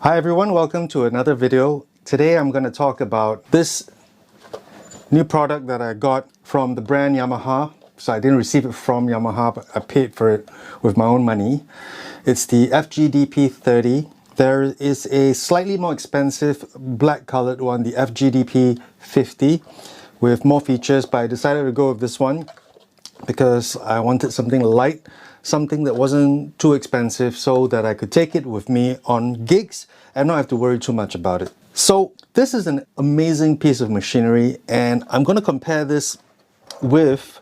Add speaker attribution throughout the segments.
Speaker 1: Hi everyone, welcome to another video. Today I'm going to talk about this new product that I got from the brand Yamaha. So I didn't receive it from Yamaha, but I paid for it with my own money. It's the FGDP-30. There is a slightly more expensive black colored one, the FGDP-50, with more features, but I decided to go with this one because I wanted something light, something that wasn't too expensive, so that I could take it with me on gigs and not have to worry too much about it. So this is an amazing piece of machinery, and I'm going to compare this with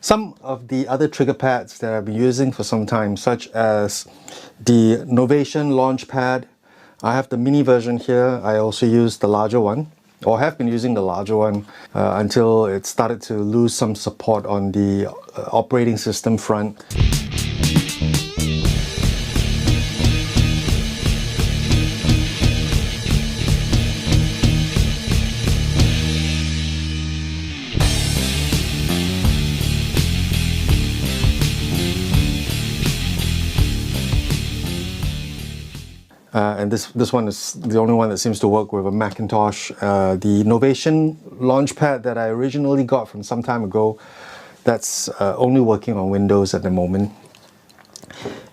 Speaker 1: some of the other trigger pads that I've been using for some time, such as the Novation Launchpad. I have the mini version here. I also use the larger one, or have been using the larger one until it started to lose some support on the operating system front. And this one is the only one that seems to work with a Macintosh. The Novation Launchpad that I originally got from some time ago, that's only working on Windows at the moment.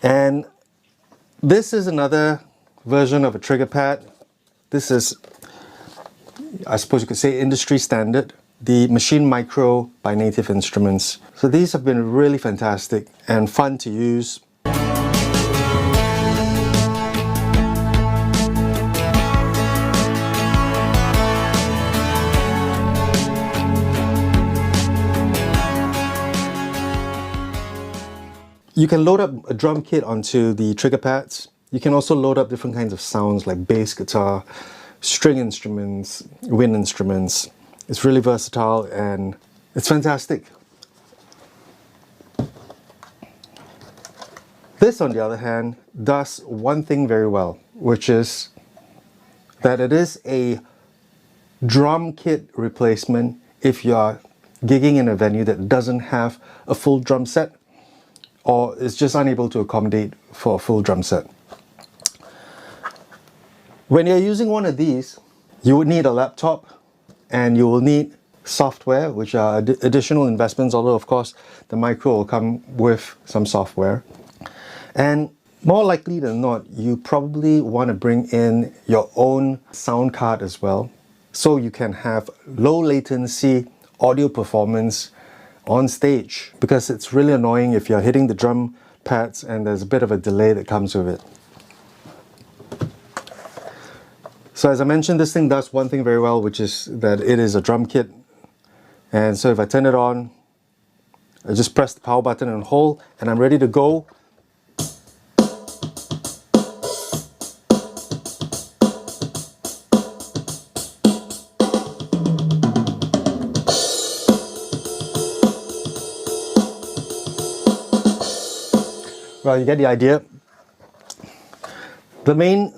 Speaker 1: And this is another version of a trigger pad. This is, I suppose you could say, industry standard, the Maschine Mikro by Native Instruments. So these have been really fantastic and fun to use. You can load up a drum kit onto the trigger pads. You can also load up different kinds of sounds like bass guitar, string instruments, wind instruments. It's really versatile and it's fantastic. This, on the other hand, does one thing very well, which is that it is a drum kit replacement if you are gigging in a venue that doesn't have a full drum set, or is just unable to accommodate for a full drum set. When you're using one of these, you would need a laptop and you will need software, which are additional investments, although of course the Micro will come with some software. And more likely than not, you probably want to bring in your own sound card as well, so you can have low latency audio performance on stage, because it's really annoying if you're hitting the drum pads and there's a bit of a delay that comes with it. So as I mentioned, this thing does one thing very well, which is that it is a drum kit. And so if I turn it on, I just press the power button and hold, and I'm ready to go. Well, you get the idea. The main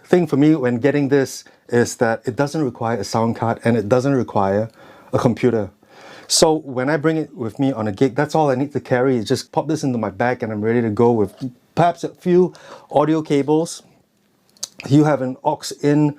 Speaker 1: thing for me when getting this is that it doesn't require a sound card and it doesn't require a computer. So when I bring it with me on a gig, that's all I need to carry is just pop this into my bag and I'm ready to go with perhaps a few audio cables. You have an aux in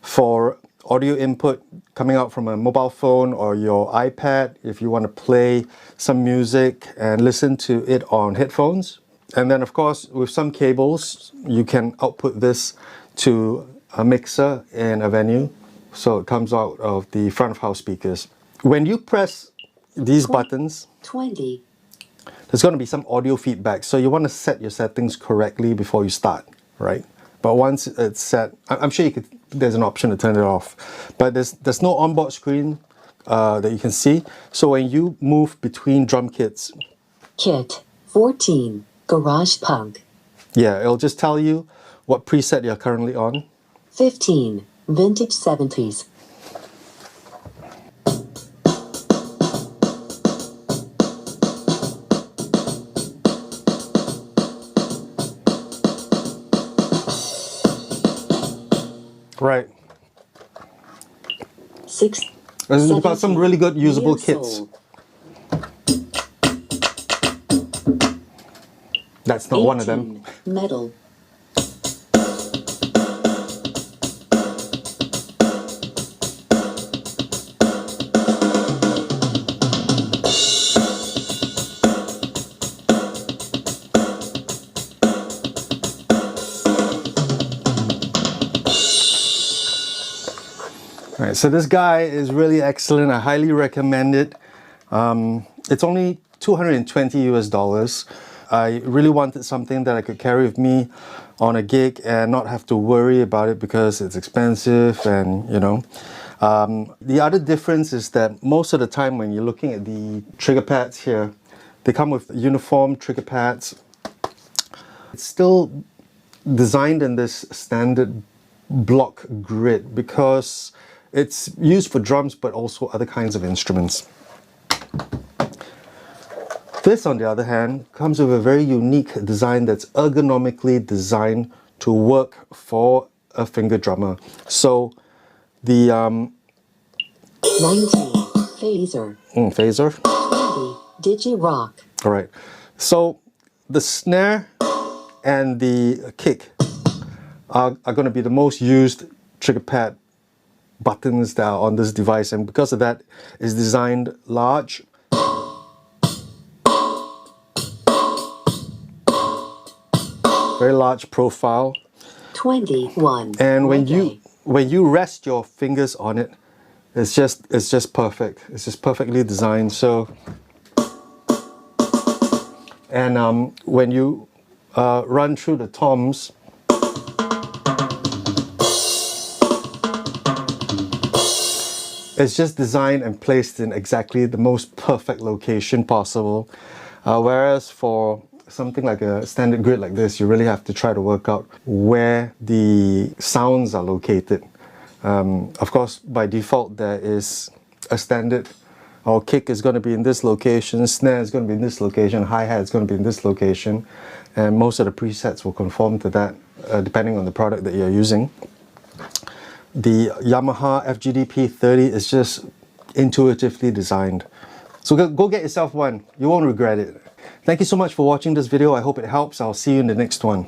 Speaker 1: for audio input coming out from a mobile phone or your iPad if you want to play some music and listen to it on headphones. And then of course with some cables you can output this to a mixer in a venue, so it comes out of the front of house speakers. When you press these buttons, there's going to be some audio feedback, so you want to set your settings correctly before you start, right? But once it's set, I'm sure there's an option to turn it off, but there's no onboard screen that you can see. So when you move between drum kits,
Speaker 2: Kit 14 Garage Punk,
Speaker 1: yeah, it'll just tell you what preset you're currently on.
Speaker 2: 15 Vintage 70s,
Speaker 1: Right.
Speaker 2: 6
Speaker 1: We've got some really good usable kits. That's not one of them.
Speaker 2: Metal.
Speaker 1: All right, so this guy is really excellent. I highly recommend it. It's only 220 US dollars. I really wanted something that I could carry with me on a gig and not have to worry about it because it's expensive and, you know. The other difference is that most of the time when you're looking at the trigger pads here, they come with uniform trigger pads. It's still designed in this standard block grid because it's used for drums but also other kinds of instruments. This, on the other hand, comes with a very unique design that's ergonomically designed to work for a finger drummer. So the
Speaker 2: 19. Phaser.
Speaker 1: Phaser.
Speaker 2: 20. Digi-Rock.
Speaker 1: All right. So the snare and the kick are going to be the most used trigger pad buttons that are on this device, and because of that, it's designed large. Very large profile.
Speaker 2: 21.
Speaker 1: And when you rest your fingers on it, it's just perfect. It's just perfectly designed. So, and when you run through the toms, it's just designed and placed in exactly the most perfect location possible. Whereas for something like a standard grid like this, you really have to try to work out where the sounds are located. Of course, by default, there is a standard. Our kick is going to be in this location, snare is going to be in this location, hi-hat is going to be in this location, and most of the presets will conform to that depending on the product that you're using. The Yamaha FGDP-30 is just intuitively designed. So go get yourself one. You won't regret it. Thank you so much for watching this video. I hope it helps. I'll see you in the next one.